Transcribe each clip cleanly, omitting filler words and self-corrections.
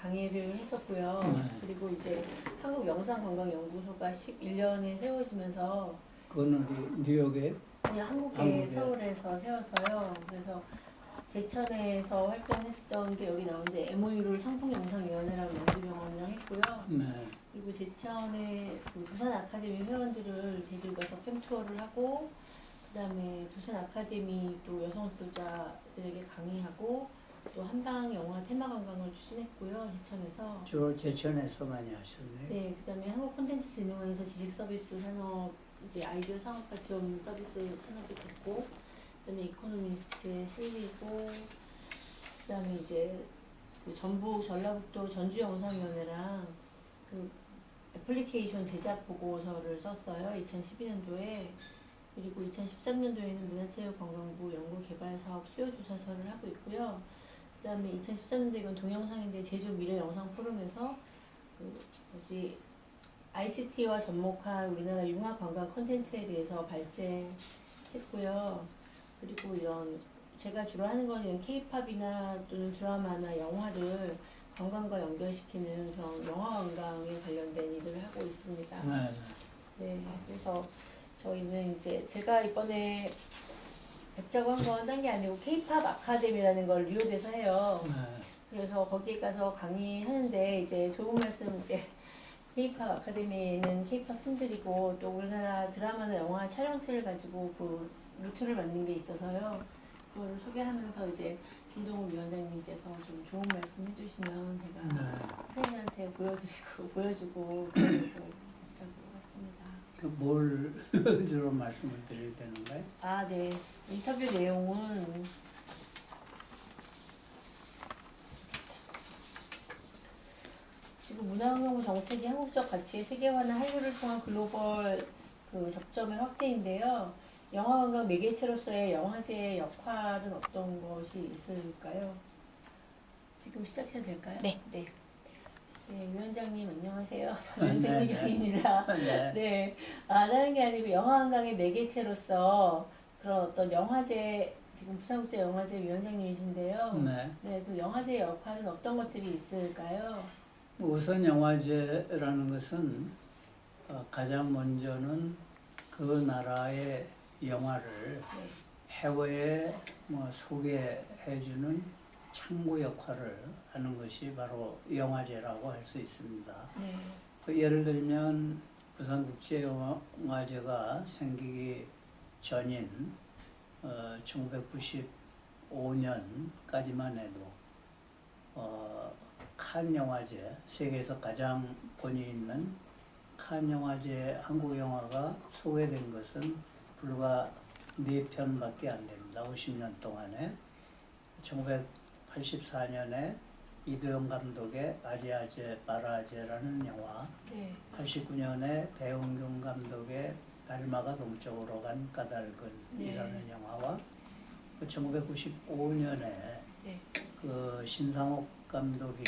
강의를 했었고요. 그리고 이제 한국영상관광연구소가 11년에 세워지면서 그건 어디 뉴욕에? 그냥 한국에 한국에. 서울에서 세워서요. 그래서 제천에서 활동했던 게 여기 나오는데 MOU를 청풍영상위원회랑 연구병원이랑 했고요. 네. 그리고 제천에 그 부산 아카데미 회원들을 데리고 가서 팸투어를 하고, 그다음에 부산 아카데미 또 여성 지도자들에게 강의하고, 또 한방 영화 테마 관광을 추진했고요. 제천에서. 주로 제천에서 많이 하셨네. 네, 그다음에 한국콘텐츠진흥원에서 지식 서비스 산업 이제 아이디어 상업화 지원 서비스 산업이 됐고, 그다음에 이코노미스트에 실리고, 그다음에 이제 그 전북 전라북도 전주영상위원회랑 그 애플리케이션 제작 보고서를 썼어요. 2012년도에. 그리고 2013년도에는 문화체육관광부 연구개발사업 수요조사서를 하고 있고요. 그 다음에 2013년도에 이건 동영상인데 제주 미래영상 포럼에서 그 뭐지 ICT와 접목한 우리나라 융합관광 콘텐츠에 대해서 발제했고요. 그리고 이런 제가 주로 하는 거는 K-팝이나 또는 드라마나 영화를 관광과 연결시키는 그런 영화 관광에 관련된 일을 하고 있습니다. 네. 네, 그래서 저희는 이제 제가 이번에 뵙자고 한 건 딴 게 아니고 K-팝 아카데미라는 걸 뉴욕에서 해요. 네. 그래서 거기에 가서 강의하는데 이제 좋은 말씀 이제 K-팝 아카데미에는 K-팝 팬들이고 또 우리나라 드라마나 영화 촬영체를 가지고 그 루트를 만든 게 있어서요. 그걸 소개하면서 이제 김동욱 위원장님께서 좀 좋은 말씀 해주시면 제가 네. 학생들한테 보여주고 뵙자고 했습니다. 그 뭘 주로 말씀을 드려야 되는가요? 아, 네. 인터뷰 내용은 지금 문화환경부 정책이 한국적 가치의 세계화나 한류를 통한 글로벌 그 접점의 확대인데요. 영화관광 매개체로서의 영화제의 역할은 어떤 것이 있을까요? 지금 시작해도 될까요? 네. 네. 네, 위원장님 안녕하세요. 저는 네, 네. 백미경입니다. 네. 네, 다른 게 아니고 영화관광의 매개체로서 그런 어떤 영화제, 지금 부산국제영화제 위원장님이신데요. 네. 네, 그 영화제의 역할은 어떤 것들이 있을까요? 우선 영화제라는 것은 가장 먼저는 그 나라의 영화를 네, 해외에 소개해주는 창구 역할을 하는 것이 바로 영화제라고 할 수 있습니다. 네, 그 예를 들면 부산국제영화제가 생기기 전인 1995년까지만 해도 칸 영화제, 세계에서 가장 권위 있는 칸 영화제 한국 영화가 소개된 것은 불과 4편밖에 안 됩니다. 50년 동안에. 1984년에 이도영 감독의 아지아제 바라제라는 영화, 네, 89년에 배은경 감독의 달마가 동쪽으로 간 까닭은이라는 영화와 1995년에 네, 그 신상옥 감독이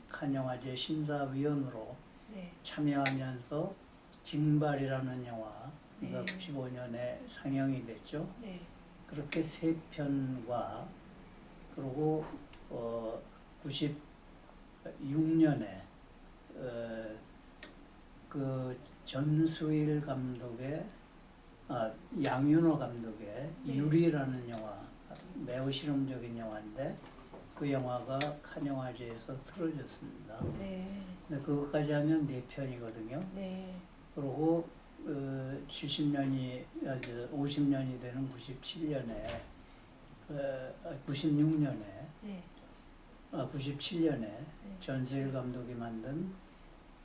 칸 영화제 심사위원으로 네, 참여하면서 징발이라는 영화가 네. 95년에 상영이 됐죠. 네, 그렇게 3편과 그리고 96년에 그 전수일 감독의 양윤호 감독의 네. 유리라는 영화, 매우 실험적인 영화인데 그 영화가 칸 영화제에서 틀어졌습니다. 네, 근데 그것까지 하면 4편이거든요. 네, 그리고 70년이 50년이 되는 96년에 네, 97년에 전수일 감독이 만든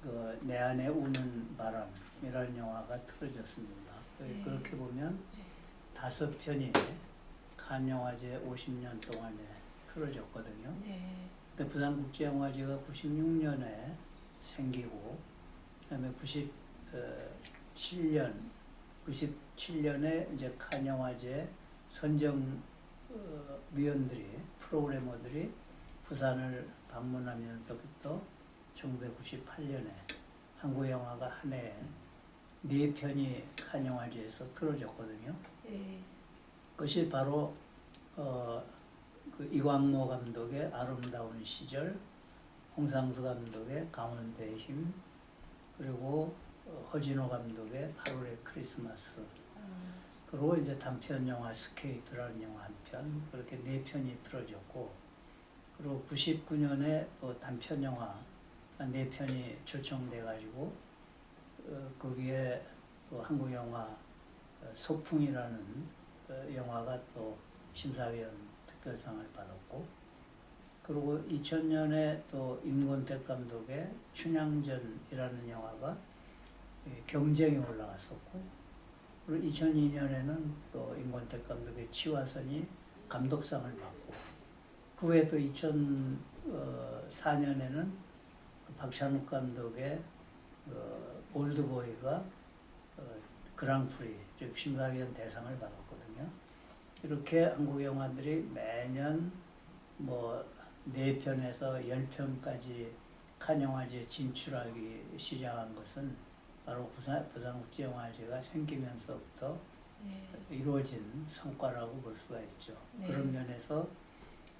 그 내 안에 우는 바람이라는 영화가 틀어졌습니다. 네. 그렇게 보면 5편이 칸 영화제 50년 동안에 틀어졌거든요. 네, 근데 부산국제영화제가 96년에 생기고 그다음에 97년에 이제 칸 영화제 선정 위원들이 프로그래머들이 부산을 방문하면서부터 1998년에 한국 영화가 한 해에 4편이 칸 영화제에서 틀어졌거든요. 네, 그것이 바로 그 이광모 감독의 아름다운 시절, 홍상수 감독의 강원도의 힘, 그리고 허진호 감독의 8월의 크리스마스, 그리고 이제 단편 영화 스케이트라는 영화 한 편, 그렇게 4편이 틀어졌고, 그리고 99년에 또 단편 영화 4편이 초청돼가지고 거기에 또 한국 영화 소풍이라는 영화가 또 심사위원 특별상을 받았고, 그리고 2000년에 또 임권택 감독의 춘향전이라는 영화가 경쟁에 올라갔었고, 그리고 2002년에는 또 임권택 감독의 치화선이 감독상을 받고, 그 후에 또 2004년에는 박찬욱 감독의 올드보이가 그랑프리, 즉 심사위원 대상을 받았거든요. 이렇게 한국 영화들이 매년 뭐 4편에서 10편까지 칸 영화제에 진출하기 시작한 것은 바로 부산국제영화제가 생기면서부터 이루어진 성과라고 볼 수가 있죠. 네. 그런 면에서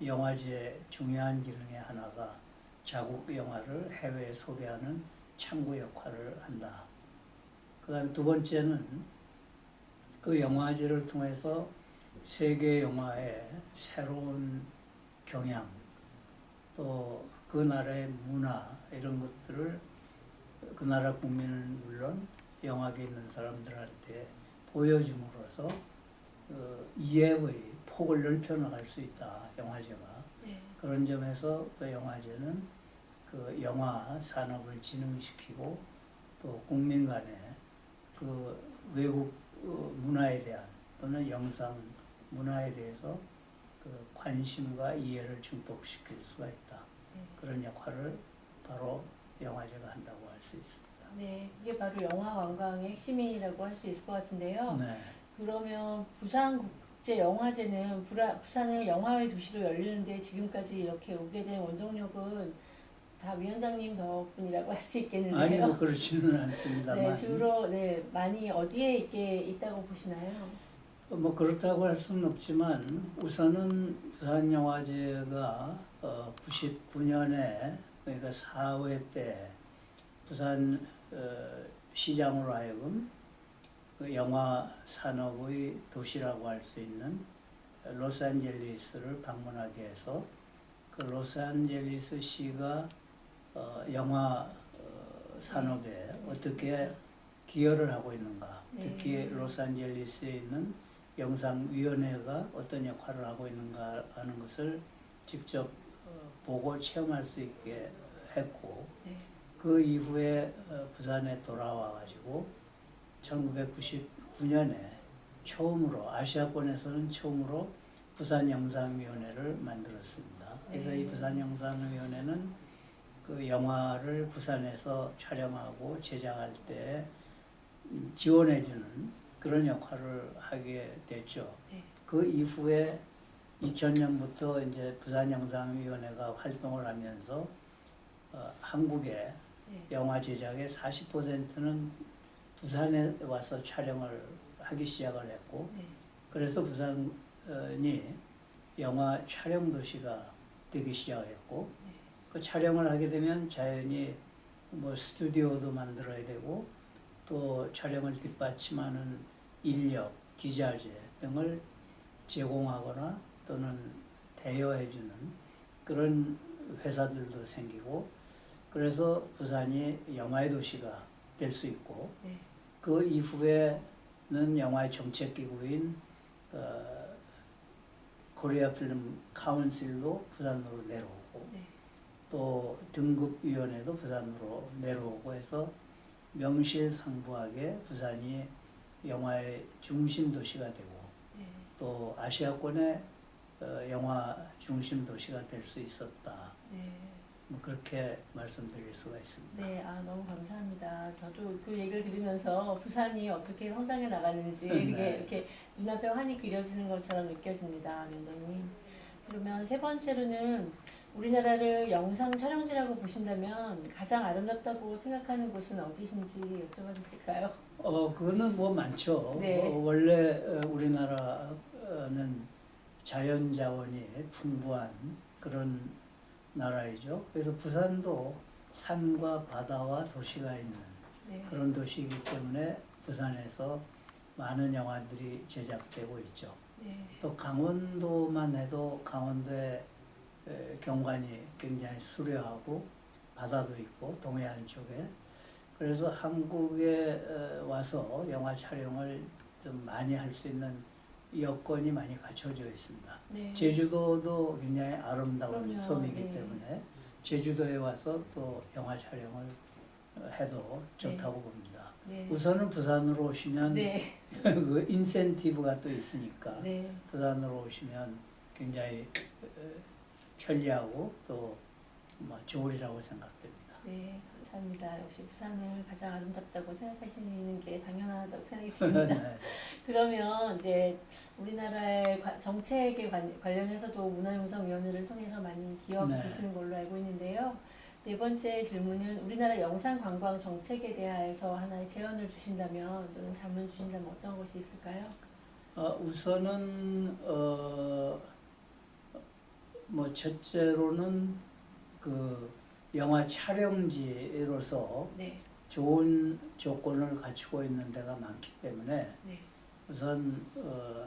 영화제의 중요한 기능의 하나가 자국 영화를 해외에 소개하는 창구 역할을 한다. 그 다음에 두 번째는 그 영화제를 통해서 세계 영화의 새로운 경향, 또 그 나라의 문화, 이런 것들을 그 나라 국민은 물론 영화계에 있는 사람들한테 보여줌으로써 이해의 폭을 넓혀나갈 수 있다, 영화제가. 네. 그런 점에서 또 영화제는 그 영화 산업을 진흥시키고 또 국민 간에 그 외국 문화에 대한 또는 영상 문화에 대해서 그 관심과 이해를 증폭시킬 수가 있다. 그런 역할을 바로 영화제가 한다고 할 수 있습니다. 네, 이게 바로 영화 관광의 핵심이라고 할 수 있을 것 같은데요. 네. 그러면 부산국제영화제는 부산을 영화의 도시로 열리는데 지금까지 이렇게 오게 된 원동력은 다 위원장님 덕분이라고 할 수 있겠는데요. 아니 뭐 그렇지는 않습니다만. 네, 주로 많이 어디에 있다고 보시나요? 뭐 그렇다고 할 수는 없지만 우선은 부산영화제가 99년에 그러니까 4회 때 부산 시장으로 하여금 그 영화 산업의 도시라고 할 수 있는 로스앤젤레스를 방문하게 해서 그 로스앤젤레스 시가 영화 산업에 어떻게 기여를 하고 있는가, 특히 로스앤젤레스에 있는 영상위원회가 어떤 역할을 하고 있는가 하는 것을 직접 보고 체험할 수 있게 했고, 그 이후에 부산에 돌아와 가지고 1999년에 처음으로 아시아권에서는 처음으로 부산영상위원회를 만들었습니다. 그래서 이 부산영상위원회는 그 영화를 부산에서 촬영하고 제작할 때 지원해주는 그런 역할을 하게 됐죠. 그 이후에 2000년부터 이제 부산영상위원회가 활동을 하면서 한국의 영화 제작의 40%는 부산에 와서 촬영을 하기 시작을 했고, 그래서 부산이 영화 촬영 도시가 되기 시작했고, 그 촬영을 하게 되면 자연히 뭐 스튜디오도 만들어야 되고 또 촬영을 뒷받침하는 인력, 기자재 등을 제공하거나 또는 대여해주는 그런 회사들도 생기고, 그래서 부산이 영화의 도시가 될 수 있고, 그 이후에는 영화의 정책기구인 코리아 필름 카운실도 부산으로 내려오고, 또 등급위원회도 부산으로 내려오고 해서 명실상부하게 부산이 영화의 중심 도시가 되고 또 아시아권의 영화 중심 도시가 될 수 있었다. 뭐 그렇게 말씀드릴 수가 있습니다. 네, 너무 감사합니다. 저도 그 얘기를 들으면서 부산이 어떻게 성장해 나가는지 이렇게 눈앞에 환히 그려지는 것처럼 느껴집니다, 위원장님. 그러면 세 번째로는 우리나라를 영상 촬영지라고 보신다면 가장 아름답다고 생각하는 곳은 어디신지 여쭤봐도 될까요? 그거는 뭐 많죠. 원래 우리나라는 자연 자원이 풍부한 그런 나라이죠. 그래서 부산도 산과 바다와 도시가 있는 네. 그런 도시이기 때문에 부산에서 많은 영화들이 제작되고 있죠. 네. 또 강원도만 해도 강원도의 경관이 굉장히 수려하고 바다도 있고 동해안 쪽에 그래서 한국에 와서 영화 촬영을 좀 많이 할 수 있는 여건이 많이 갖춰져 있습니다. 네. 제주도도 굉장히 아름다운 그럼요. 섬이기 네. 때문에 제주도에 와서 또 영화 촬영을 해도 좋다고 네. 봅니다. 네. 우선은 부산으로 오시면 네. 그 인센티브가 또 있으니까 네. 부산으로 오시면 굉장히 편리하고 또 좋으리라고 생각됩니다. 네, 감사합니다. 역시 부산을 가장 아름답다고 생각하시는 게 당연하다고 생각이 듭니다. 네. 그러면 이제 우리나라의 정책에 관련해서도 문화융성위원회를 통해서 많이 기여하고 네. 계시는 걸로 알고 있는데요. 네 번째 질문은 우리나라 영상관광 정책에 대해서 하나의 제언을 주신다면 또는 질문 주신다면 어떤 것이 있을까요? 우선은 첫째로는 그 영화 촬영지로서 네, 좋은 조건을 갖추고 있는 데가 많기 때문에 네, 우선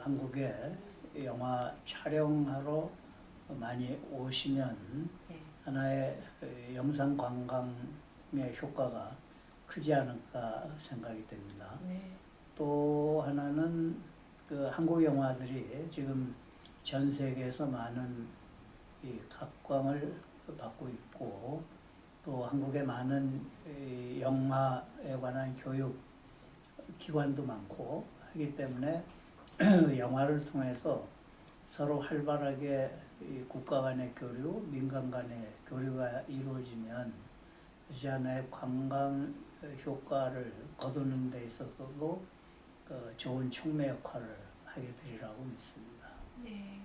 한국에 영화 촬영하러 많이 오시면 네, 하나의 영상 관광의 효과가 크지 않을까 생각이 됩니다. 네, 또 하나는 그 한국 영화들이 지금 전 세계에서 많은 이 각광을 받고 있고 또 한국에 많은 이 영화에 관한 교육 기관도 많고 하기 때문에 영화를 통해서 서로 활발하게 이 국가 간의 교류, 민간 간의 교류가 이루어지면 그것이 하나의 관광 효과를 거두는 데 있어서도 좋은 촉매 역할을 하게 되리라고 믿습니다. 네.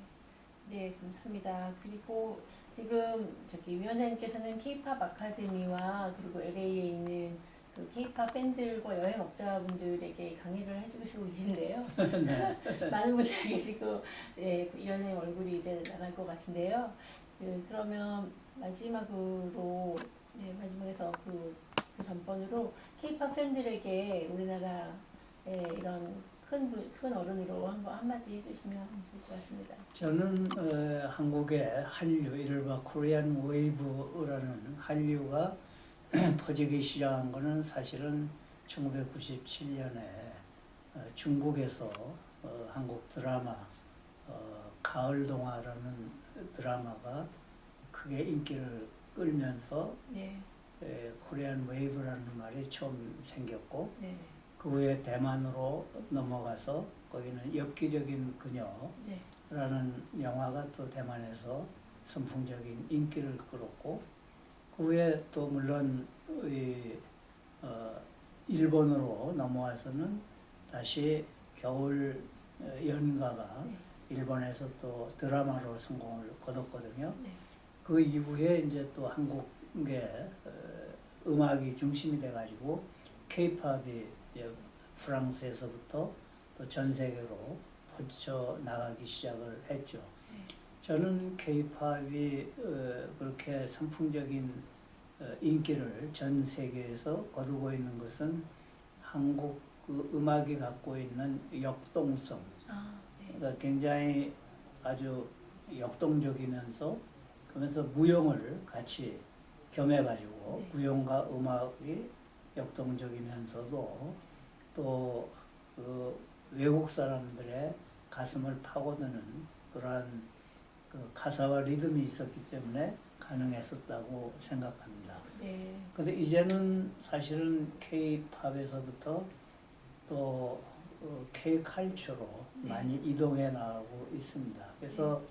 네, 감사합니다. 그리고 지금 위원장님께서는 K-팝 아카데미와 그리고 LA에 있는 그 K-팝 팬들과 여행업자분들에게 강의를 해주시고 계신데요. 네. 많은 분들이 계시고, 예, 위원장님 얼굴이 이제 나갈 것 같은데요. 그러면 마지막으로, 네, 마지막에서 그 전번으로 K-팝 팬들에게 우리나라의 이런 큰 어른으로 한마디 해주시면 좋을 것 같습니다. 저는 한국의 한류, 이른바 코리안 웨이브라는 한류가 퍼지기 시작한 것은 사실은 1997년에 중국에서 한국 드라마 가을동화라는 드라마가 크게 인기를 끌면서 네, 코리안 웨이브라는 말이 처음 생겼고 네, 그 후에 대만으로 넘어가서 거기는 엽기적인 그녀라는 네, 영화가 또 대만에서 선풍적인 인기를 끌었고 그 후에 또 물론 일본으로 넘어와서는 다시 겨울 연가가 네, 일본에서 또 드라마로 성공을 거뒀거든요. 네, 그 이후에 이제 또 한국의 음악이 중심이 돼가지고 K-팝이 프랑스에서부터 또 전 세계로 퍼져 나가기 시작을 했죠. 네. 저는 K-팝이 그렇게 선풍적인 인기를 전 세계에서 거두고 있는 것은 한국 그 음악이 갖고 있는 역동성, 네. 그러니까 굉장히 아주 역동적이면서 그러면서 무용을 같이 겸해가지고 네. 무용과 음악이 역동적이면서도 또 그 외국 사람들의 가슴을 파고드는 그러한 그 가사와 리듬이 있었기 때문에 가능했었다고 생각합니다. 네. 근데 이제는 사실은 K-팝에서부터 또 K-칼처로 네. 많이 이동해 나가고 있습니다. 그래서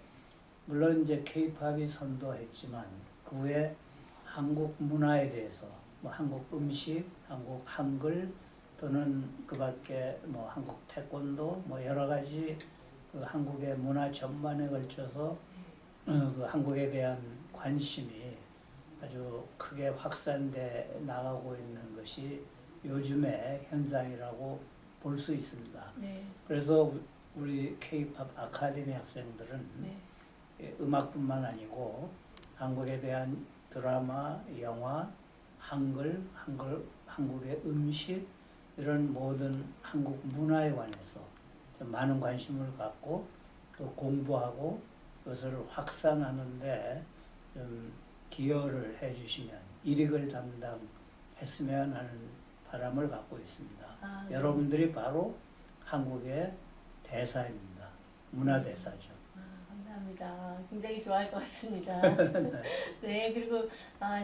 물론 이제 K-팝이 선도했지만 그 후에 한국 문화에 대해서 한국 음식, 한국 한글 또는 그 밖에 한국 태권도 여러 가지 그 한국의 문화 전반에 걸쳐서 그 한국에 대한 관심이 아주 크게 확산돼 나가고 있는 것이 요즘의 현상이라고 볼 수 있습니다. 네. 그래서 우리 K-팝 아카데미 학생들은 네. 음악뿐만 아니고 한국에 대한 드라마, 영화, 한국의 음식 이런 모든 한국 문화에 관해서 좀 많은 관심을 갖고 또 공부하고 그것을 확산하는데 좀 기여를 해주시면 일익을 담당했으면 하는 바람을 갖고 있습니다. 네. 여러분들이 바로 한국의 대사입니다. 문화대사죠. 감사합니다. 굉장히 좋아할 것 같습니다. 네, 그리고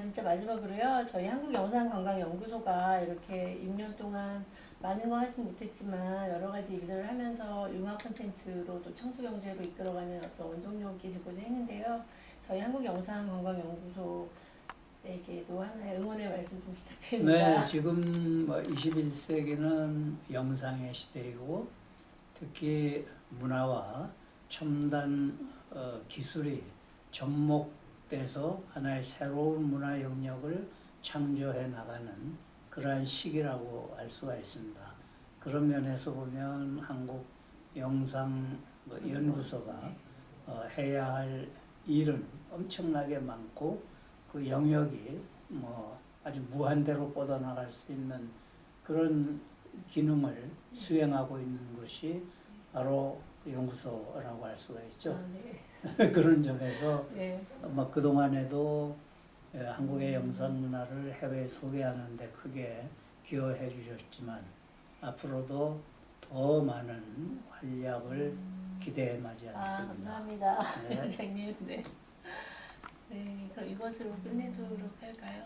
진짜 마지막으로요. 저희 한국영상관광연구소가 이렇게 6년 동안 많은 거 하진 못했지만 여러 가지 일들을 하면서 융합 콘텐츠로 또 청소경제로 이끌어가는 어떤 원동력이 되고자 했는데요. 저희 한국영상관광연구소에게도 하나의 응원의 말씀 좀 부탁드립니다. 네, 지금 21세기는 영상의 시대이고 특히 문화와 첨단 기술이 접목돼서 하나의 새로운 문화 영역을 창조해 나가는 그러한 시기라고 알 수가 있습니다. 그런 면에서 보면 한국 영상 연구소가 해야 할 일은 엄청나게 많고 그 영역이 아주 무한대로 뻗어나갈 수 있는 그런 기능을 수행하고 있는 것이 바로 연구소라고 할 수가 있죠. 네. 그런 점에서 네. 그동안에도 한국의 영상 문화를 해외에 소개하는 데 크게 기여해 주셨지만 앞으로도 더 많은 활약을 기대해 마지 않습니다. 감사합니다. 네. 원장님. 네. 네, 그럼 이것으로 끝내도록 할까요?